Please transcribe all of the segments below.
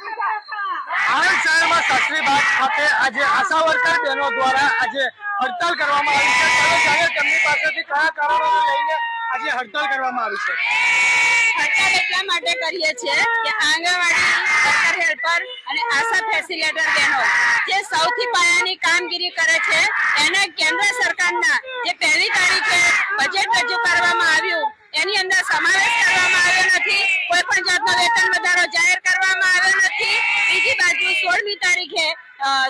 આણંદ શહેરમાં શાસ્ત્રીબાગ ખાતે આજે આશા વર્કર બહેનો દ્વારા આજે હડતાલ કરવામાં આવી છે। ચાલો જાણીએ તેમની પાસેથી કયા કારણોને લઈને આજે હડતાલ કરવામાં આવી છે। હડતાલ એટલા માટે કરીએ છીએ કે આંગણવાડી વર્કર હેલ્પર અને આશા ફેસિલિટેટર બહેનો જે સૌથી પાયાની કામગીરી કરે છે એને કેન્દ્ર સરકારના જે 1લી તારીખે બજેટ રજૂ કરવામાં આવ્યું એની અંદર સમાવેશ કરવામાં આવ્યો નથી। કોઈ પણ જાતનો વેતન વધારો જાહેર કરવામાં આવ્યો નથી। બીજી બાજુ 16મી તારીખે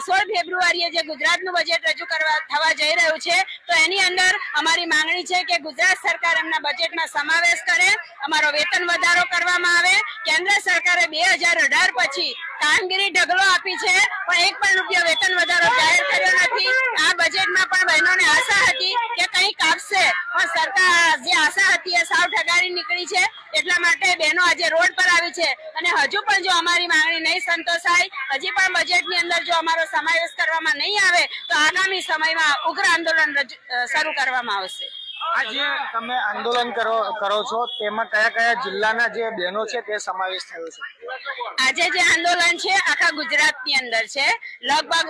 16 ફેબ્રુઆરીએ જે ગુજરાતનું બજેટ રજૂ થવા જઈ રહ્યું છે તો એની અંદર અમારી માંગણી છે કે ગુજરાત સરકાર એમના બજેટમાં સમાવેશ કરે, અમારો વેતન વધારો કરવામાં આવે। કેન્દ્ર સરકારે 2018 પછી કામગીરી ઢગલો આપી છે પણ એક પણ રૂપિયો વેતન વધારો જાહેર કર્યો નથી। આ બજેટમાં પણ બહેનોને આશા હતી કે કંઈક આપશે પણ સરકાર જે આશા હતી એ સાવ ઠગારી નીકળી છે। એટલા માટે બહેનો આજે રોડ પર આવી છે અને હજુ પણ જો અમારી માંગણી નહીં સંતોષાય, હજી પણ બજેટની અંદર જો અમારો સમાવેશ કરવામાં નહીં આવે તો આગામી સમયમાં ઉગ્ર આંદોલન શરૂ કરવામાં આવશે। આજે તમે આંદોલન કરો છો તેમાં કયા કયા જિલ્લાના જે બહેનો છે તે સમાવેશ થયો છે? આજે જે આંદોલન છે આખા ગુજરાતની અંદર છે। લગભગ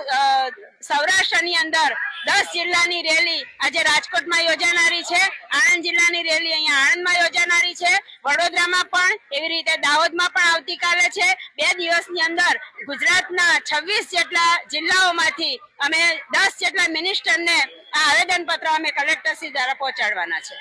સૌરાષ્ટ્રની અંદર 10 જિલ્લાની રેલી આજે રાજકોટમાં યોજાનારી છે, આણંદ જિલ્લાની રેલી અહીંયા આણંદમાં યોજાનારી છે, વડોદરામાં પણ, એવી રીતે દાહોદમાં પણ આવતીકાલે છે। 2 દિવસની અંદર ગુજરાતના 26 જેટલા જિલ્લાઓમાંથી અમે 10 જેટલા મિનિસ્ટરને આ આવેદન પત્ર અમે કલેક્ટરશ્રી દ્વારા પહોંચાડવાના છે।